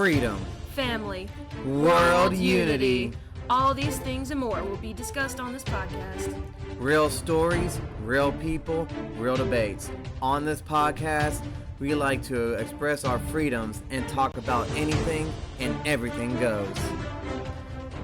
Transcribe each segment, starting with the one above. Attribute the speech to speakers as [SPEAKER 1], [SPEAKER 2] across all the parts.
[SPEAKER 1] freedom,
[SPEAKER 2] family,
[SPEAKER 1] world unity.
[SPEAKER 2] All these things and more will be discussed on this podcast.
[SPEAKER 1] Real stories, real people, real debates. On this podcast, we like to express our freedoms and talk about anything and everything goes.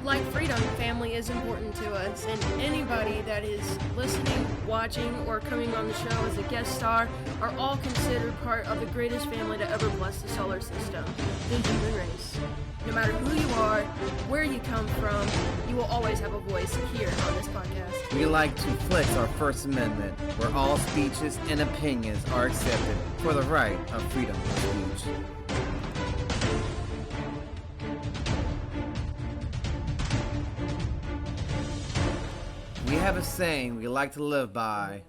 [SPEAKER 2] Like freedom, family is important to us, and anybody that is listening, watching, or coming on the show as a guest star are all considered part of the greatest family to ever bless the solar system, the human race. No matter who you are, where you come from, you will always have a voice here on this podcast.
[SPEAKER 1] We like to flex our First Amendment, where all speeches and opinions are accepted for the right of freedom of speech. We have a saying we like to live by.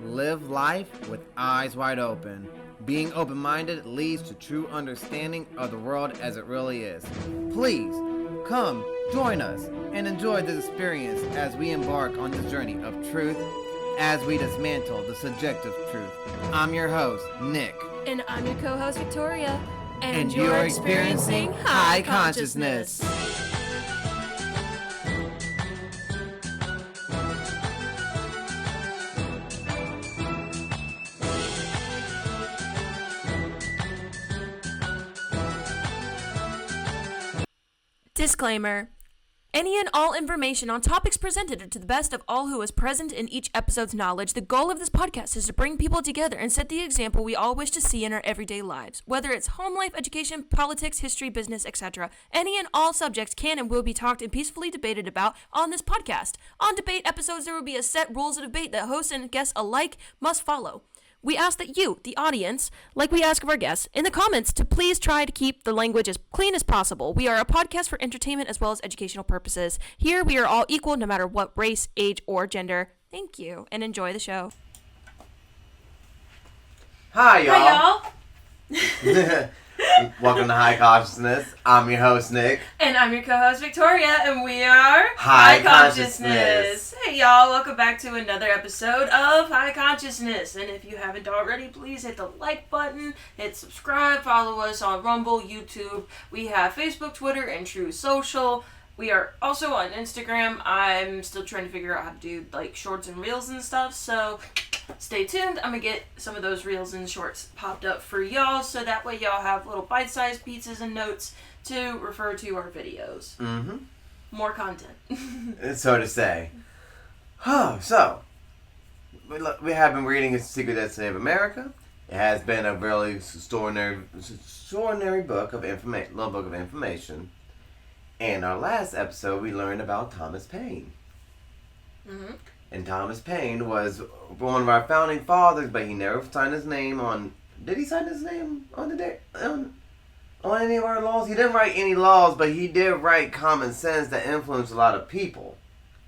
[SPEAKER 1] Live life with eyes wide open. Being open-minded leads to true understanding of the world as it really is. Please, come, join us, and enjoy this experience as we embark on this journey of truth as we dismantle the subjective truth. I'm your host, Nick.
[SPEAKER 2] And I'm your co-host, Victoria.
[SPEAKER 1] And you're experiencing high consciousness.
[SPEAKER 2] Disclaimer. Any and all information on topics presented are to the best of all who is present in each episode's knowledge. The goal of this podcast is to bring people together and set the example we all wish to see in our everyday lives. Whether it's home life, education, politics, history, business, etc. Any and all subjects can and will be talked and peacefully debated about on this podcast. On debate episodes, there will be a set rules of debate that hosts and guests alike must follow. We ask that you, the audience, like we ask of our guests, in the comments to please try to keep the language as clean as possible. We are a podcast for entertainment as well as educational purposes. Here we are all equal no matter what race, age, or gender. Thank you, and enjoy the show.
[SPEAKER 1] Hi, y'all.
[SPEAKER 2] Hi, y'all.
[SPEAKER 1] Welcome to High Consciousness. I'm your host, Nick.
[SPEAKER 2] And I'm your co-host, Victoria, and we are
[SPEAKER 1] High Consciousness.
[SPEAKER 2] Hey, y'all. Welcome back to another episode of High Consciousness. And if you haven't already, please hit the like button, hit subscribe, follow us on Rumble, YouTube. We have Facebook, Twitter, and True Social. We are also on Instagram. I'm still trying to figure out how to do, like, shorts and reels and stuff, so stay tuned. I'm going to get some of those reels and shorts popped up for y'all, so that way y'all have little bite-sized pizzas and notes to refer to our videos.
[SPEAKER 1] Mm-hmm.
[SPEAKER 2] More content.
[SPEAKER 1] So to say. So, we have been reading Secret Destiny of America. It has been a really extraordinary book of information, little book of information. In our last episode, we learned about Thomas Paine.
[SPEAKER 2] Mm-hmm.
[SPEAKER 1] And Thomas Paine was one of our founding fathers, but he never signed his name on... Did he sign his name on any of our laws? He didn't write any laws, but he did write common sense that influenced a lot of people.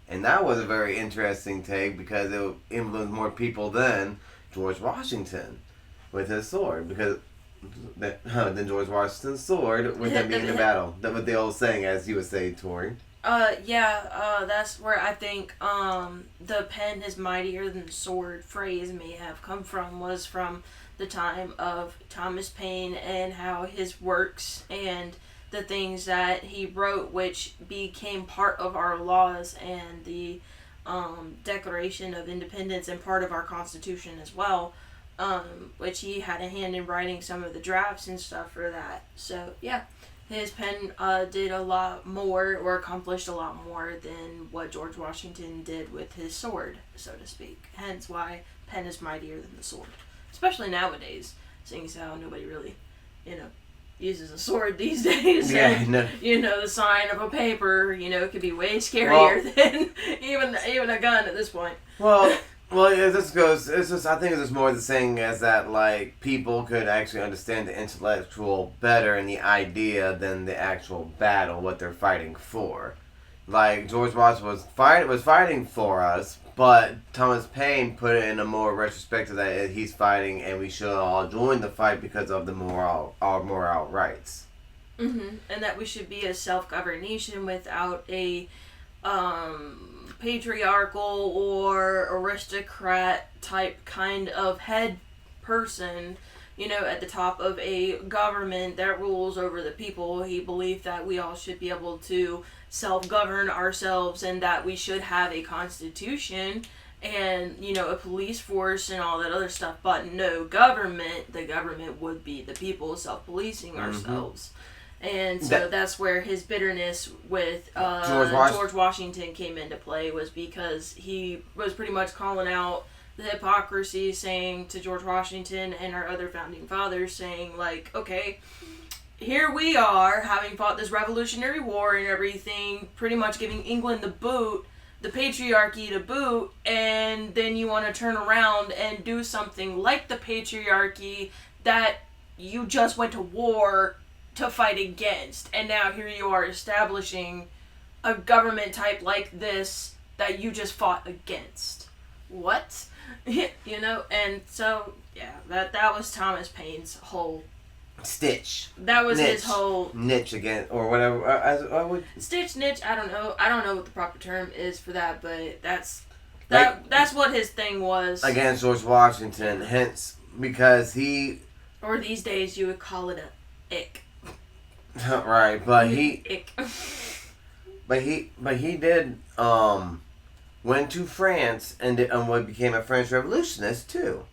[SPEAKER 1] And that was a very interesting take because it influenced more people than George Washington with his sword. Because... than George Washington's sword with him being in battle. That was the old saying, as you would say, Tori.
[SPEAKER 2] That's where I think the pen is mightier than the sword phrase may have come from, was from the time of Thomas Paine and how his works and the things that he wrote, which became part of our laws and the Declaration of Independence and part of our Constitution as well. Which he had a hand in writing some of the drafts and stuff for that. So, yeah, his pen did a lot more, or accomplished a lot more than what George Washington did with his sword, so to speak. Hence why pen is mightier than the sword. Especially nowadays, seeing as how nobody really, uses a sword these days.
[SPEAKER 1] Yeah,
[SPEAKER 2] and, the sign of a paper, could be way scarier than even a gun at this point.
[SPEAKER 1] Well, this goes. It's just. I think it's just more the saying as that, like, people could actually understand the intellectual better and the idea than the actual battle, what they're fighting for. Like George Washington was fighting for us, but Thomas Paine put it in a more retrospective that he's fighting, and we should all join the fight because of our moral rights.
[SPEAKER 2] Mm-hmm. And that we should be a self-governed nation without a patriarchal or aristocrat type kind of head person at the top of a government that rules over the people. He believed that we all should be able to self-govern ourselves and that we should have a constitution and, a police force and all that other stuff, but no government. The government would be the people self-policing ourselves. And so that's where his bitterness with George Washington came into play, was because he was pretty much calling out the hypocrisy, saying to George Washington and our other founding fathers, saying, like, okay, here we are, having fought this Revolutionary War and everything, pretty much giving England the boot, the patriarchy to boot, and then you want to turn around and do something like the patriarchy that you just went to war to fight against, and now here you are establishing a government type like this that you just fought against. What? And so, yeah, that was Thomas Paine's whole
[SPEAKER 1] stitch.
[SPEAKER 2] That was his whole
[SPEAKER 1] niche again, or whatever. I would
[SPEAKER 2] stitch, niche. I don't know what the proper term is for that, but that's what his thing was
[SPEAKER 1] against George Washington. Hence, because he,
[SPEAKER 2] or these days you would call it a ick.
[SPEAKER 1] Right, but he
[SPEAKER 2] ick.
[SPEAKER 1] but he did went to France and what became a French revolutionist too.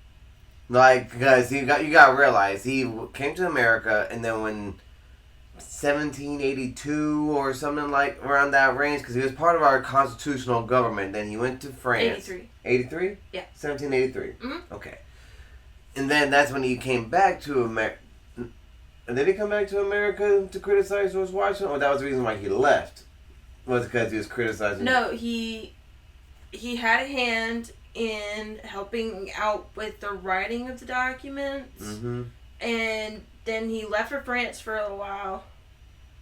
[SPEAKER 1] Like, because you got to realize he came to America, and then when 1782 or something like around that range, because he was part of our constitutional government. Then he went to France. 83.
[SPEAKER 2] Yeah.
[SPEAKER 1] 1783.
[SPEAKER 2] Mm-hmm.
[SPEAKER 1] Okay. And then that's when he came back to America. Did he come back to America to criticize George Washington, or that was the reason why he left? Was because he was criticizing?
[SPEAKER 2] No, he had a hand in helping out with the writing of the documents, and then he left for France for a little while.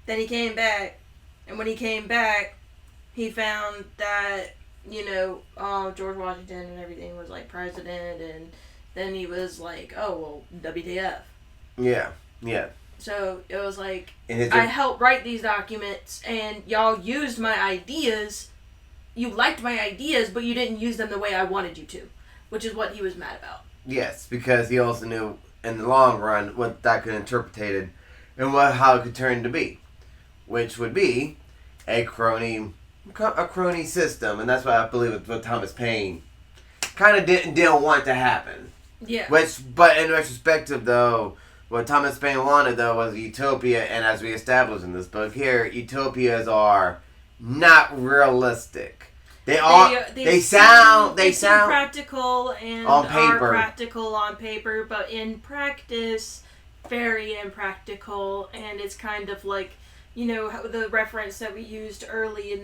[SPEAKER 2] Then he came back, and when he came back, he found that George Washington and everything was like president, and then he was like, oh well, WTF.
[SPEAKER 1] Yeah. Yeah.
[SPEAKER 2] So it was like, I helped write these documents, and y'all used my ideas. You liked my ideas, but you didn't use them the way I wanted you to, which is what he was mad about.
[SPEAKER 1] Yes, because he also knew in the long run what that could interpreted and how it could turn to be, which would be a crony system, and that's what I believe what Thomas Paine kind of didn't want to happen.
[SPEAKER 2] Yeah.
[SPEAKER 1] But in retrospective, though, what Thomas Paine wanted, though, was utopia, and as we established in this book here, utopias are not realistic. They sound
[SPEAKER 2] practical and
[SPEAKER 1] on paper.
[SPEAKER 2] Are practical on paper, but in practice, very impractical. And it's kind of like, the reference that we used early in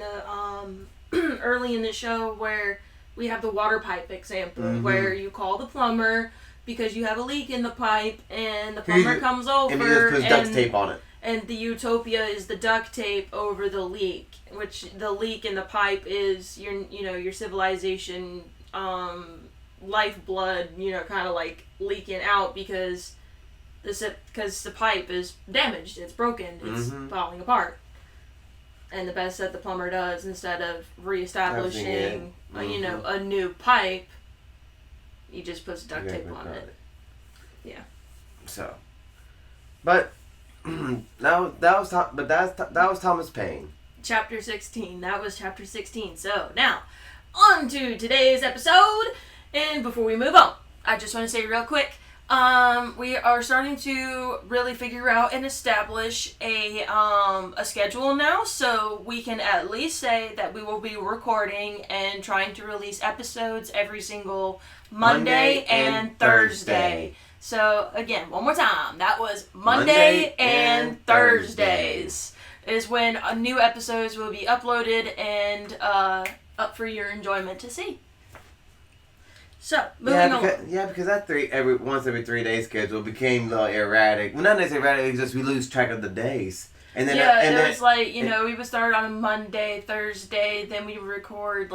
[SPEAKER 2] the show, where we have the water pipe example, where you call the plumber because you have a leak in the pipe, and the plumber comes over
[SPEAKER 1] and he just puts duct tape on it.
[SPEAKER 2] And the utopia is the duct tape over the leak, which the leak in the pipe is your civilization, lifeblood, kind of like leaking out because the pipe is damaged, it's broken, it's falling apart. And the best that the plumber does, instead of reestablishing, a new pipe, he just puts duct tape on it. Yeah.
[SPEAKER 1] So, but. that was Thomas Paine.
[SPEAKER 2] Chapter 16. That was chapter 16. So now, on to today's episode. And before we move on, I just want to say real quick, we are starting to really figure out and establish a schedule now, so we can at least say that we will be recording and trying to release episodes every single Monday and Thursday. So, again, one more time. That was Monday and Thursdays is when new episodes will be uploaded and up for your enjoyment to see. So, moving on.
[SPEAKER 1] Because that once every 3 day schedule became erratic. Well, not necessarily erratic, it's just we lose track of the days. And then
[SPEAKER 2] it was like, we would start on a Monday, Thursday, then we would record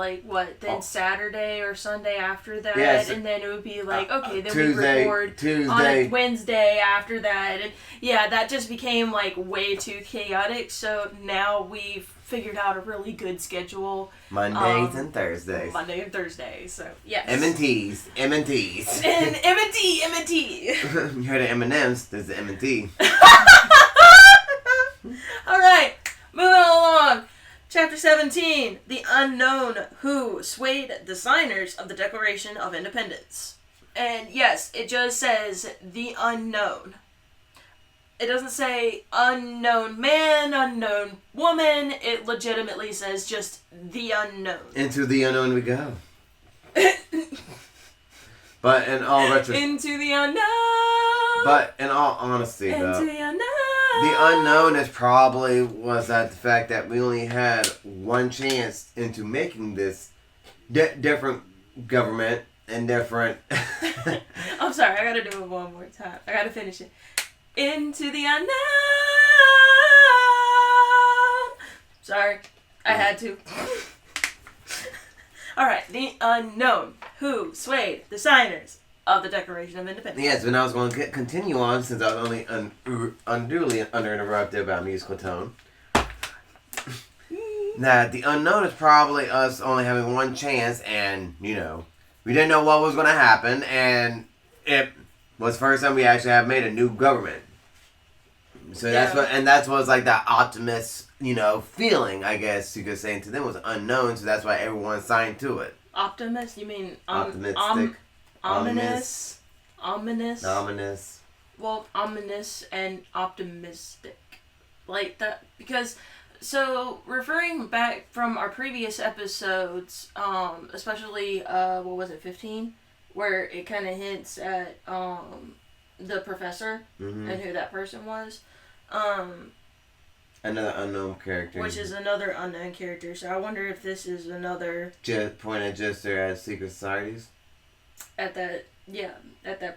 [SPEAKER 2] then Saturday or Sunday after that, and then it would be like, okay, then
[SPEAKER 1] Tuesday,
[SPEAKER 2] we record
[SPEAKER 1] Tuesday.
[SPEAKER 2] on a Wednesday after that, and that just became like way too chaotic. So now we've figured out a really good schedule.
[SPEAKER 1] Mondays and Thursdays.
[SPEAKER 2] Monday and Thursday. So yes.
[SPEAKER 1] M&T's.
[SPEAKER 2] And M&T.
[SPEAKER 1] You heard of M&M's? There's the M&T.
[SPEAKER 2] All right, moving along. Chapter 17, The Unknown Who Swayed the Signers of the Declaration of Independence. And yes, it just says the unknown. It doesn't say unknown man, unknown woman. It legitimately says just the unknown.
[SPEAKER 1] Into the unknown we go. But in all
[SPEAKER 2] Into the unknown.
[SPEAKER 1] But in all honesty,
[SPEAKER 2] Into
[SPEAKER 1] though,
[SPEAKER 2] the unknown.
[SPEAKER 1] the unknown is probably was that the fact that we only had one chance into making this different government and different.
[SPEAKER 2] I'm sorry, I gotta do it one more time. I gotta finish it. Into the unknown. Sorry, I had to. Alright, the unknown who swayed the signers of the Declaration of Independence.
[SPEAKER 1] Yes, and I was going to continue on since I was only unduly under-interrupted by musical tone. That the unknown is probably us only having one chance, and, we didn't know what was going to happen, and it was the first time we actually have made a new government. So that's what's like that optimist, feeling, I guess you could say, and to them was unknown, so that's why everyone signed to it.
[SPEAKER 2] Optimist? You mean
[SPEAKER 1] optimistic?
[SPEAKER 2] Ominous.
[SPEAKER 1] Ominous.
[SPEAKER 2] Well, ominous and optimistic. Like that, because, so, referring back from our previous episodes, especially, 15? Where it kind of hints at, the professor and who that person was.
[SPEAKER 1] Another unknown character.
[SPEAKER 2] Which is another unknown character, so I wonder if this is another...
[SPEAKER 1] Pointed just there as secret societies?
[SPEAKER 2] At that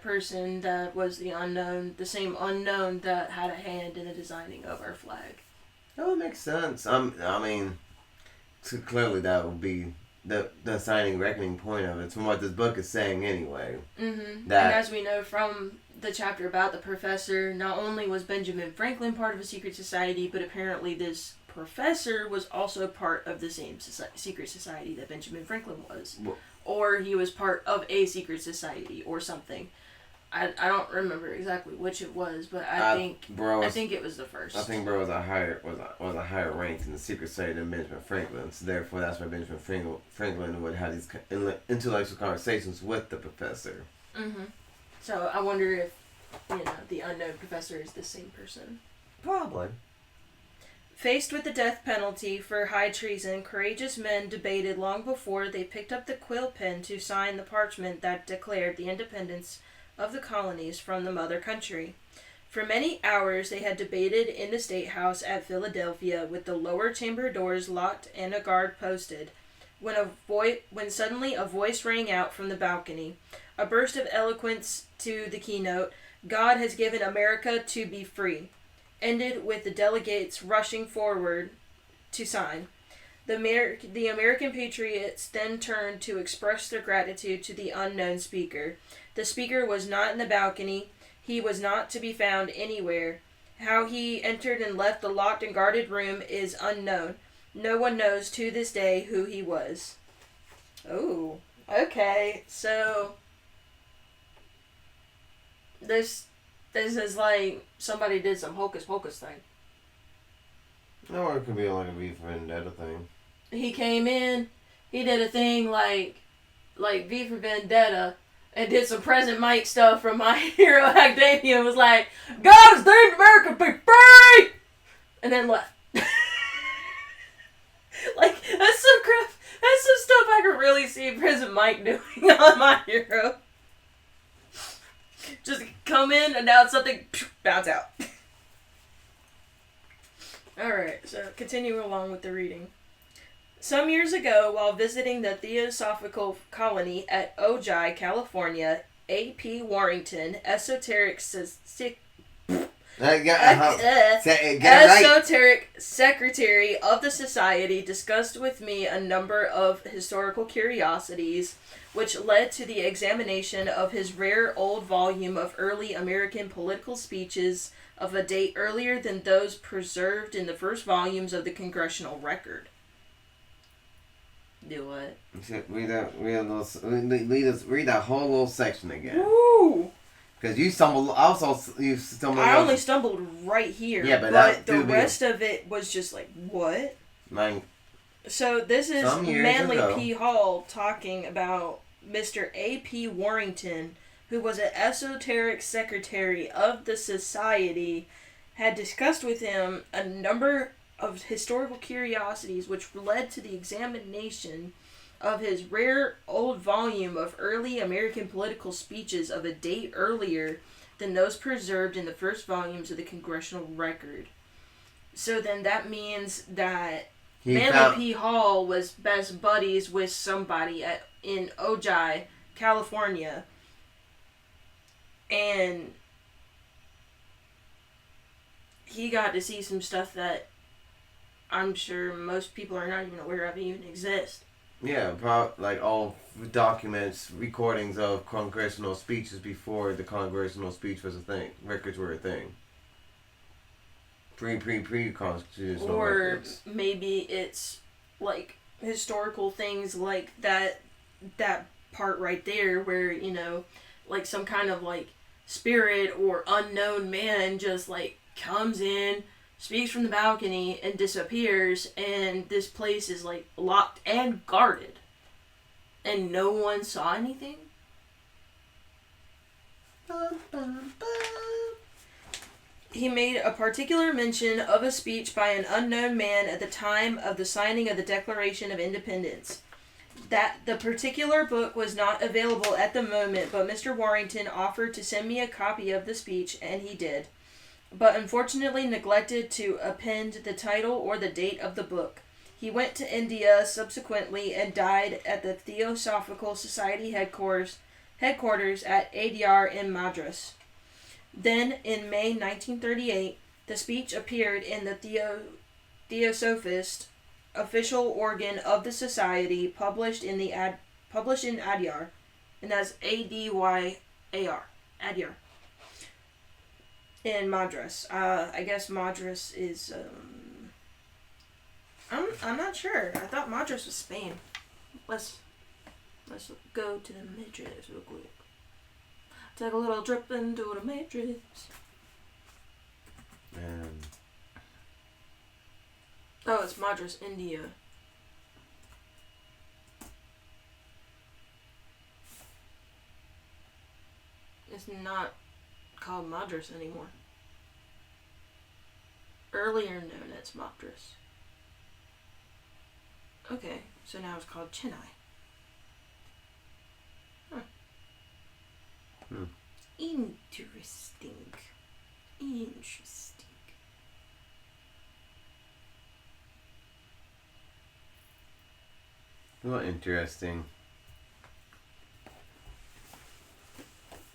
[SPEAKER 2] person that was the unknown, the same unknown that had a hand in the designing of our flag.
[SPEAKER 1] Oh, it makes sense. So clearly that would be the signing reckoning point of it, from what this book is saying anyway.
[SPEAKER 2] Mm-hmm. And as we know from the chapter about the professor, not only was Benjamin Franklin part of a secret society, but apparently this professor was also part of the same secret society that Benjamin Franklin was.
[SPEAKER 1] Well,
[SPEAKER 2] or he was part of a secret society or something. I don't remember exactly which it was, but I think it was the first.
[SPEAKER 1] I think bro was a higher rank in the secret society than Benjamin Franklin. So therefore, that's why Benjamin Franklin would have these intellectual conversations with the professor.
[SPEAKER 2] Mm-hmm. So I wonder if the unknown professor is the same person.
[SPEAKER 1] Probably.
[SPEAKER 2] Faced with the death penalty for high treason, courageous men debated long before they picked up the quill pen to sign the parchment that declared the independence of the colonies from the mother country. For many hours they had debated in the State House at Philadelphia with the lower chamber doors locked and a guard posted, when suddenly a voice rang out from the balcony, a burst of eloquence to the keynote, "God has given America to be free," ended with the delegates rushing forward to sign. The American patriots then turned to express their gratitude to the unknown speaker. The speaker was not in the balcony. He was not to be found anywhere. How he entered and left the locked and guarded room is unknown. No one knows to this day who he was. Oh, okay. So this is like somebody did some hocus pocus thing.
[SPEAKER 1] Or it could be like a V for Vendetta thing.
[SPEAKER 2] He came in, he did a thing like V for Vendetta, and did some President Mike stuff from My Hero Academia and was like, "God has named America be free!" And then left. Like, that's some crap. That's some stuff I could really see President Mike doing on My Hero. Just come in, announce something, bounce out. Alright, so continue along with the reading. Some years ago, while visiting the Theosophical Colony at Ojai, California, A.P. Warrington, esoteric Esoteric secretary of the society discussed with me a number of historical curiosities, which led to the examination of his rare old volume of early American political speeches of a date earlier than those preserved in the first volumes of the Congressional Record. Do what?
[SPEAKER 1] Read that whole little section again.
[SPEAKER 2] Woo!
[SPEAKER 1] Because you stumbled.
[SPEAKER 2] I only stumbled right here.
[SPEAKER 1] Yeah, but
[SPEAKER 2] the rest of it was just like, what? So this is Manly P. Hall talking about Mr. A.P. Warrington, who was an esoteric secretary of the society, had discussed with him a number of historical curiosities which led to the examination of his rare old volume of early American political speeches of a date earlier than those preserved in the first volumes of the Congressional Record. So then that means that Manly P. Hall was best buddies with somebody in Ojai, California. And he got to see some stuff that I'm sure most people are not even aware of even exist.
[SPEAKER 1] Yeah, like all documents, recordings of congressional speeches before the congressional speech was a thing. Records were a thing. Pre-constitutional records.
[SPEAKER 2] Or maybe it's like historical things like that part right there where, you know, like some kind of like spirit or unknown man just like comes in, speaks from the balcony, and disappears, and this place is like locked and guarded, and no one saw anything. He made a particular mention of a speech by an unknown man at the time of the signing of the Declaration of Independence. That the particular book was not available at the moment, but Mr. Warrington offered to send me a copy of the speech, and he did, but unfortunately neglected to append the title or the date of the book. He went to India subsequently and died at the Theosophical Society headquarters at Adyar in Madras. Then, in May 1938, the speech appeared in the Theosophist official organ of the society, published in Adyar, and that's Adyar, Adyar, in Madras. I guess Madras is. I'm not sure. I thought Madras was Spain. Let's go to the Madras real quick. Take a little trip into the Matrix. Oh, it's Madras, India. It's not called Madras anymore. Earlier known as Madras. Okay, so now it's called Chennai. Huh. Interesting.
[SPEAKER 1] Well, interesting.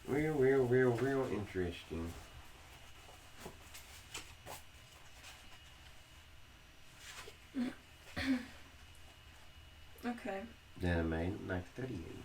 [SPEAKER 1] Real interesting.
[SPEAKER 2] Okay.
[SPEAKER 1] Then May 1938.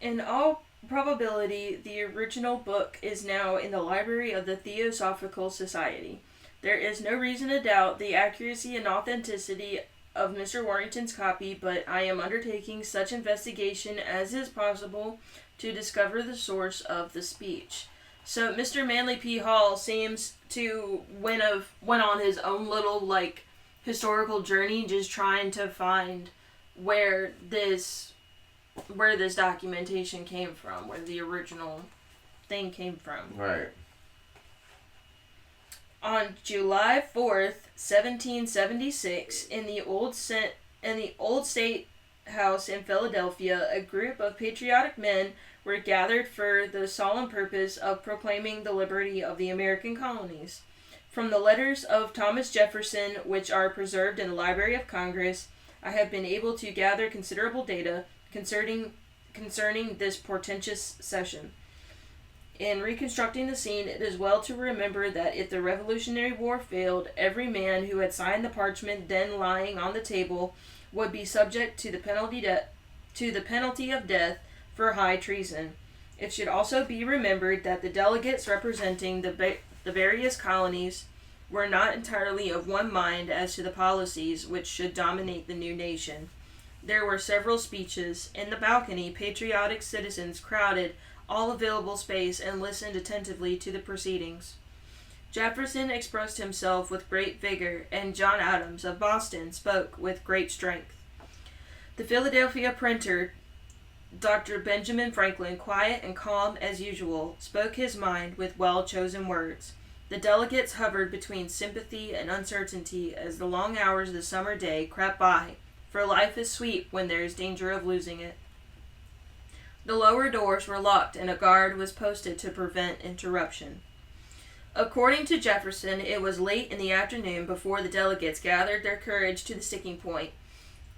[SPEAKER 2] In all probability, the original book is now in the library of the Theosophical Society. There is no reason to doubt the accuracy and authenticity of Mr. Warrington's copy, but I am undertaking such investigation as is possible to discover the source of the speech. So Mr. Manly P. Hall seems to went on his own little like historical journey, just trying to find where this documentation came from, where the original thing came from.
[SPEAKER 1] Right.
[SPEAKER 2] On July 4th, 1776, in the Old State House in Philadelphia, a group of patriotic men were gathered for the solemn purpose of proclaiming the liberty of the American colonies. From the letters of Thomas Jefferson, which are preserved in the Library of Congress, I have been able to gather considerable data concerning this portentous session. In reconstructing the scene, it is well to remember that if the Revolutionary War failed, every man who had signed the parchment then lying on the table would be subject to the penalty of death for high treason. It should also be remembered that the delegates representing the various colonies were not entirely of one mind as to the policies which should dominate the new nation. There were several speeches. In the balcony, patriotic citizens crowded all available space and listened attentively to the proceedings. Jefferson expressed himself with great vigor, and John Adams of Boston spoke with great strength. The Philadelphia printer, Dr. Benjamin Franklin, quiet and calm as usual, spoke his mind with well-chosen words. The delegates hovered between sympathy and uncertainty as the long hours of the summer day crept by, for life is sweet when there is danger of losing it. The lower doors were locked and a guard was posted to prevent interruption. According to Jefferson, it was late in the afternoon before the delegates gathered their courage to the sticking point.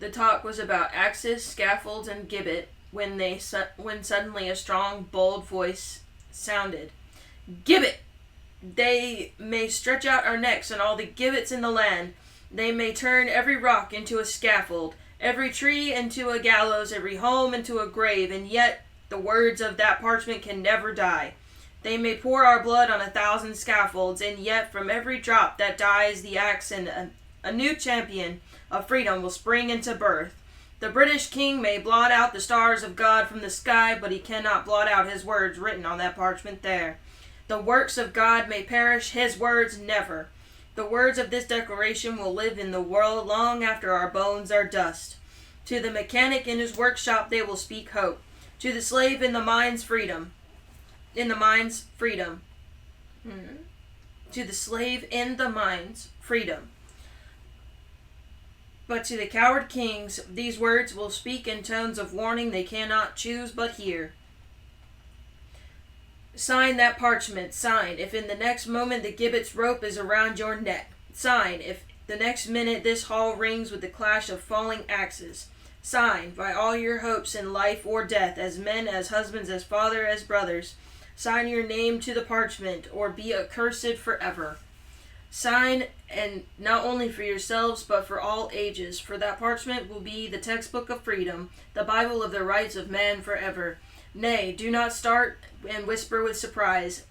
[SPEAKER 2] The talk was about axes, scaffolds, and gibbet when suddenly a strong, bold voice sounded. "Gibbet! They may stretch out our necks and all the gibbets in the land. They may turn every rock into a scaffold, every tree into a gallows, every home into a grave, and yet the words of that parchment can never die. They may pour our blood on 1,000 scaffolds, and yet from every drop that dies the axe and a new champion of freedom will spring into birth. The British king may blot out the stars of God from the sky, but he cannot blot out his words written on that parchment there. The works of God may perish, his words never. The words of this declaration will live in the world long after our bones are dust. To the mechanic in his workshop they will speak hope. To the slave in the mine's freedom. To the slave in the mine's freedom. But to the coward kings these words will speak in tones of warning they cannot choose but hear. Sign that parchment. Sign if in the next moment the gibbet's rope is around your neck. Sign if the next minute this hall rings with the clash of falling axes. Sign by all your hopes in life or death, as men, as husbands, as fathers, as brothers. Sign your name to the parchment, or be accursed forever. Sign, and not only for yourselves, but for all ages, for that parchment will be the textbook of freedom, the Bible of the rights of man forever. Nay, do not start and whisper with surprise.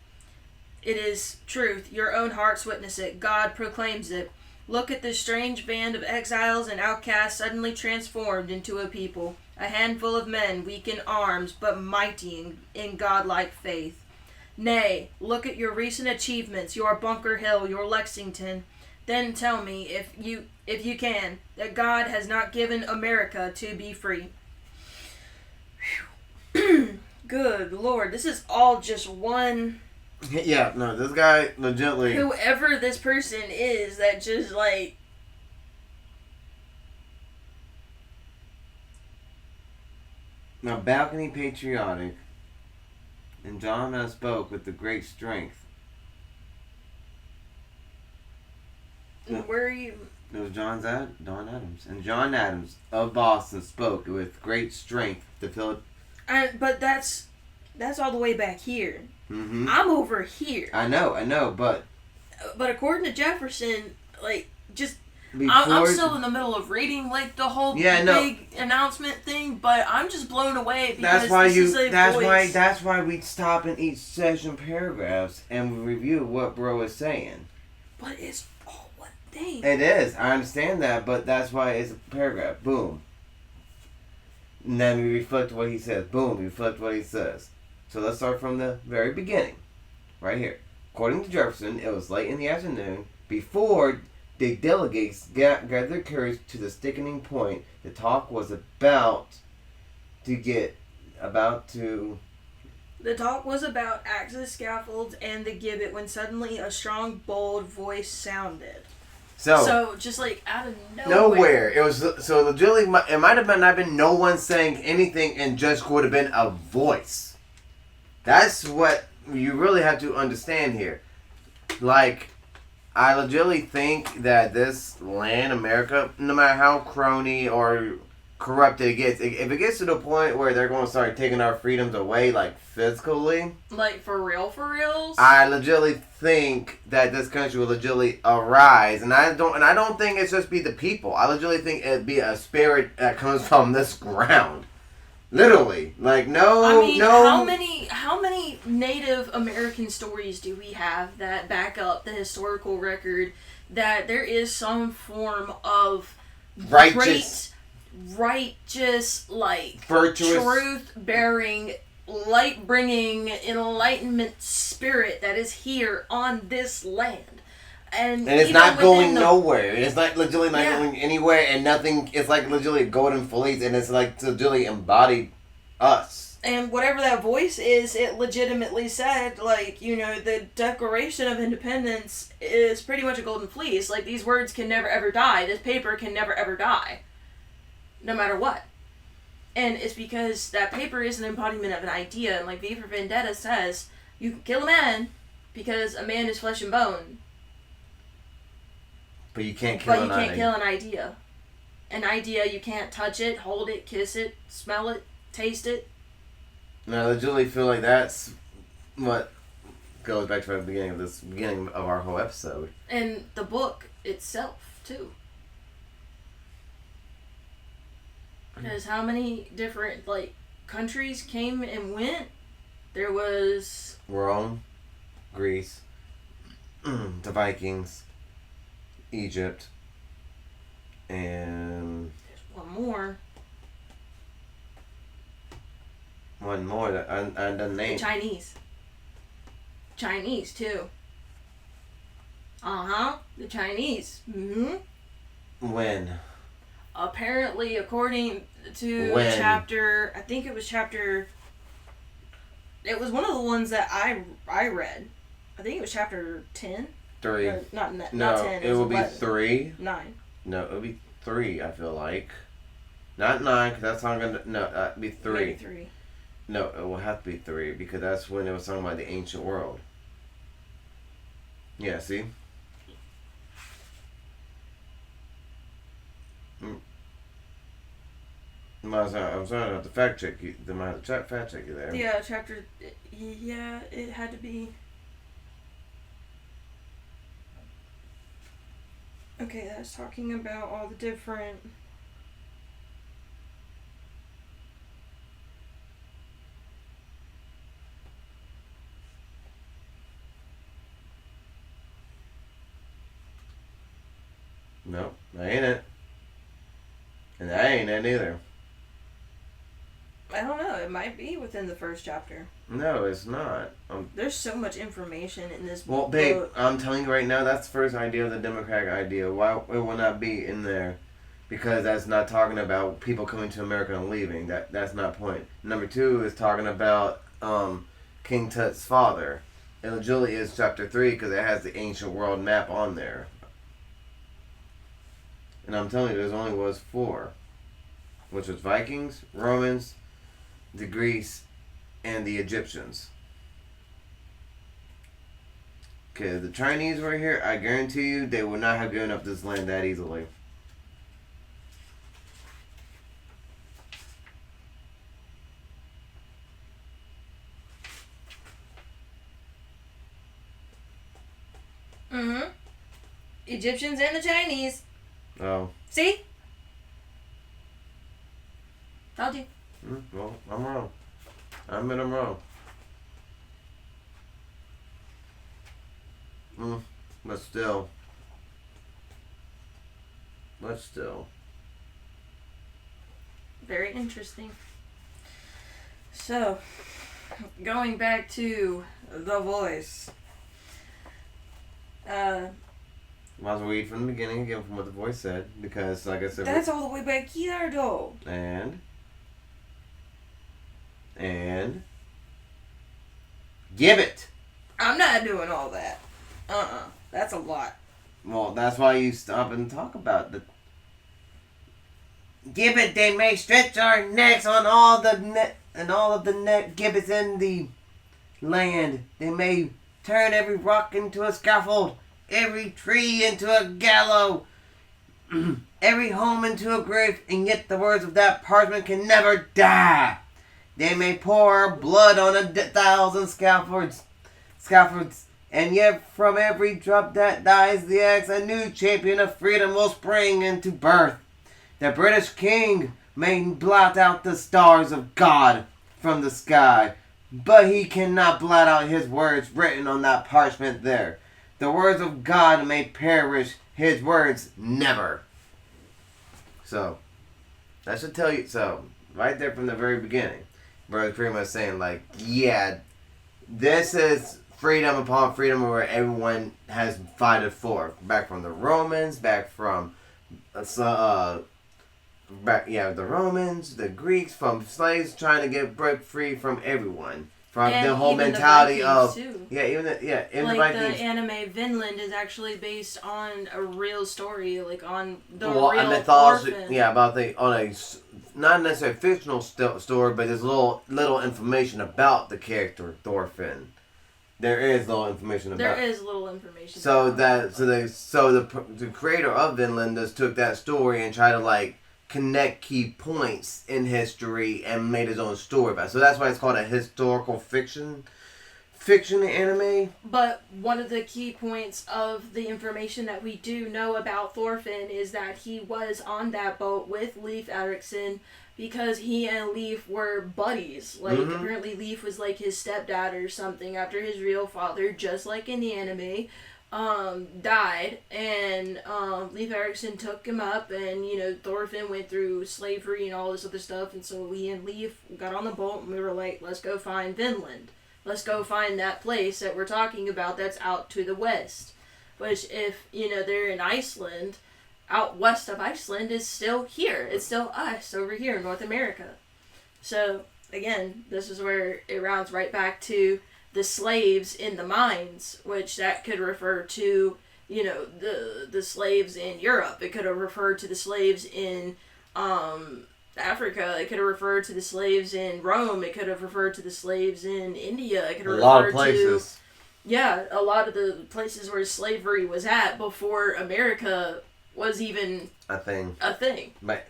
[SPEAKER 2] It is truth. Your own hearts witness it. God proclaims it. Look at this strange band of exiles and outcasts suddenly transformed into a people, a handful of men weak in arms but mighty in godlike faith. Nay, look at your recent achievements, your Bunker Hill, your Lexington. Then tell me, if you can, that God has not given America to be free. Good Lord, this is all just one...
[SPEAKER 1] Yeah, no, this guy legitimately...
[SPEAKER 2] Whoever this person is that just, like...
[SPEAKER 1] Now, balcony patriotic, and John Adams spoke with the great strength.
[SPEAKER 2] Where are you?
[SPEAKER 1] It was Don Adams. And John Adams of Boston spoke with great strength to fill...
[SPEAKER 2] But that's all the way back here.
[SPEAKER 1] Mm-hmm.
[SPEAKER 2] I'm over here.
[SPEAKER 1] I know, but...
[SPEAKER 2] But according to Jefferson, like, just...
[SPEAKER 1] Before...
[SPEAKER 2] I'm still in the middle of reading, like, the whole big announcement thing, but I'm just blown away because
[SPEAKER 1] That's why we stop in each session paragraphs and we review what bro is saying.
[SPEAKER 2] But it's all one thing.
[SPEAKER 1] It is. I understand that, but that's why it's a paragraph. Boom. And then we reflect what he says. Boom. We reflect what he says. So let's start from the very beginning. Right here. According to Jefferson, it was late in the afternoon before the delegates gathered their courage to the sticking point. The talk was about
[SPEAKER 2] axes, scaffolds, and the gibbet when suddenly a strong, bold voice sounded.
[SPEAKER 1] So
[SPEAKER 2] just like out of
[SPEAKER 1] nowhere. It was so legitimately. It might have not been no one saying anything, and just would have been a voice. That's what you really have to understand here. Like, I legitimately think that this land, America, no matter how crony or corrupted it gets, if it gets to the point where they're going to start taking our freedoms away, like physically,
[SPEAKER 2] like for reals,
[SPEAKER 1] I legitimately think that this country will legitimately arise, and I don't think it's just be the people. I legitimately think it'd be a spirit that comes from this ground. Literally, like no.
[SPEAKER 2] I mean, how many Native American stories do we have that back up the historical record that there is some form of
[SPEAKER 1] righteous,
[SPEAKER 2] like
[SPEAKER 1] virtuous,
[SPEAKER 2] truth-bearing, light-bringing, enlightenment spirit that is here on this land? And
[SPEAKER 1] it's not going nowhere. It's not legitimately not going anywhere, and nothing. It's like legitimately golden fleece, and it's like legitimately embodied us.
[SPEAKER 2] And whatever that voice is, it legitimately said, like, you know, the Declaration of Independence is pretty much a golden fleece. Like, these words can never ever die. This paper can never ever die, no matter what. And it's because that paper is an embodiment of an idea, and like V for Vendetta says, you can kill a man because a man is flesh and bone.
[SPEAKER 1] But you can't kill an idea.
[SPEAKER 2] Kill an idea. An idea, you can't touch it, hold it, kiss it, smell it, taste it.
[SPEAKER 1] No, I legitimately feel like that's what goes back to the beginning of our whole episode.
[SPEAKER 2] And the book itself, too. Because how many different, like, countries came and went? There was...
[SPEAKER 1] Rome, Greece, the Vikings, Egypt, and...
[SPEAKER 2] There's one more.
[SPEAKER 1] One more that I didn't name.
[SPEAKER 2] The Chinese. Chinese, too. Uh-huh. The Chinese. Mm-hmm.
[SPEAKER 1] When?
[SPEAKER 2] Apparently, according to chapter... I think it was chapter... It was one of the ones that I read. I think it was chapter 10.
[SPEAKER 1] 3.
[SPEAKER 2] Or not 10.
[SPEAKER 1] It would be
[SPEAKER 2] 11.
[SPEAKER 1] 3.
[SPEAKER 2] 9.
[SPEAKER 1] No, it would be 3, I feel like. Not 9, because that's not going to... No, that'd be 3.
[SPEAKER 2] Maybe 3.
[SPEAKER 1] No, it will have to be 3, because that's when it was talking about the ancient world. Yeah, see? I'm sorry to have to fact check you. They might have to fact check you there.
[SPEAKER 2] Yeah, chapter... Yeah, it had to be... Okay, that's talking about all the different...
[SPEAKER 1] Nope, that ain't it. And that ain't it either.
[SPEAKER 2] I don't know, it might be within the first chapter.
[SPEAKER 1] No, it's not.
[SPEAKER 2] There's so much information in this
[SPEAKER 1] book. Well, babe, I'm telling you right now, that's the first idea of the Democratic idea. Why it will not be in there? Because that's not talking about people coming to America and leaving. That's not point. Number 2 is talking about King Tut's father. It legitimately is chapter 3 because it has the ancient world map on there. And I'm telling you, there's only was 4. Which was Vikings, Romans, the Greece, and the Egyptians. Okay, if the Chinese were here, I guarantee you they would not have given up this land that easily.
[SPEAKER 2] Mm-hmm. Egyptians and the Chinese.
[SPEAKER 1] Oh.
[SPEAKER 2] See? Told you.
[SPEAKER 1] Well, I'm wrong. I admit I'm wrong. But still.
[SPEAKER 2] Very interesting. So, going back to The Voice.
[SPEAKER 1] Might as well read from the beginning again from what the voice said, because like I said...
[SPEAKER 2] That's all the way back here, though.
[SPEAKER 1] And... Give it!
[SPEAKER 2] I'm not doing all that. That's a lot.
[SPEAKER 1] Well, that's why you stop and talk about the... Give it, they may stretch our necks on all of the gibbets in the land. They may turn every rock into a scaffold, every tree into a gallows. every home into a grave, and yet the words of that parchment can never die. They may pour blood on 1,000 scaffolds, and yet from every drop that dies the axe, a new champion of freedom will spring into birth. The British king may blot out the stars of God from the sky, but he cannot blot out his words written on that parchment there. The words of God may perish, his words never. So, that should tell you. So, right there from the very beginning, bro, it's pretty much saying, like, yeah, this is freedom upon freedom where everyone has fought for. Back from the Romans, the Romans, the Greeks, from slaves trying to get break free from everyone. From
[SPEAKER 2] and
[SPEAKER 1] the whole mentality of too. Even the Vikings.
[SPEAKER 2] The anime Vinland is actually based on a real story, like on the
[SPEAKER 1] real
[SPEAKER 2] a
[SPEAKER 1] mythology.
[SPEAKER 2] orphan.
[SPEAKER 1] Yeah, about not necessarily fictional story, but there's little information about the character Thorfinn. There is little information about.
[SPEAKER 2] There is little information.
[SPEAKER 1] So the creator of Vinland just took that story and tried to connect key points in history and made his own story about it. So that's why it's called a historical fiction anime.
[SPEAKER 2] But one of the key points of the information that we do know about Thorfinn is that he was on that boat with Leif Erikson because he and Leif were buddies. Apparently Leif was his stepdad or something after his real father, just like in the anime, died, and Leif Erikson took him up, and Thorfinn went through slavery and all this other stuff, and so we and Leif got on the boat and we were like, let's go find Vinland. Let's go find that place that we're talking about that's out to the west. Which, if they're in Iceland, out west of Iceland is still here. It's still us over here in North America. So again, this is where it rounds right back to the slaves in the mines, which that could refer to, the slaves in Europe. It could have referred to the slaves in Africa. It could have referred to the slaves in Rome. It could have referred to the slaves in India. It could have referred
[SPEAKER 1] a lot of places.
[SPEAKER 2] A lot of the places where slavery was at before America was even
[SPEAKER 1] a thing.
[SPEAKER 2] Right.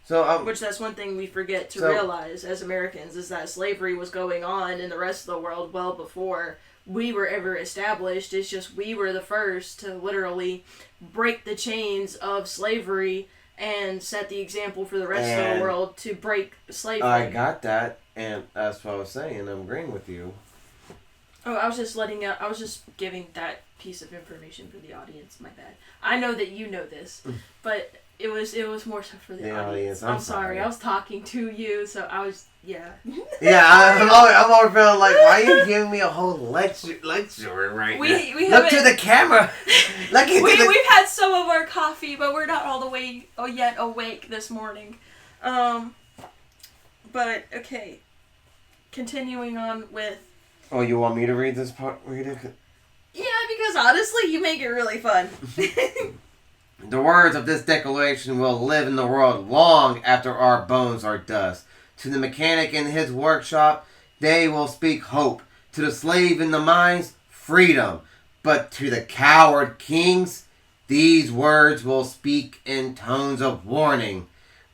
[SPEAKER 1] So,
[SPEAKER 2] which that's one thing we forget to realize as Americans is that slavery was going on in the rest of the world well before we were ever established. It's just we were the first to literally break the chains of slavery and set the example for the rest of the world to break slavery.
[SPEAKER 1] I got that, and that's what I was saying. I'm agreeing with you.
[SPEAKER 2] Oh, I was just giving that piece of information for the audience. My bad. I know that you know this, but it was more so for the audience. I'm sorry. I was talking to you, so I was, yeah.
[SPEAKER 1] Yeah, I'm always feeling like, why are you giving me a whole lecture right now?
[SPEAKER 2] We
[SPEAKER 1] Look to the camera.
[SPEAKER 2] We've had some of our coffee, but we're not all the way yet awake this morning. But, okay. Continuing on with...
[SPEAKER 1] Oh, you want me to read this part? Read it?
[SPEAKER 2] Yeah, because honestly, you make it really fun.
[SPEAKER 1] The words of this declaration will live in the world long after our bones are dust. To the mechanic in his workshop, they will speak hope. To the slave in the mines, freedom. But to the coward kings, these words will speak in tones of warning.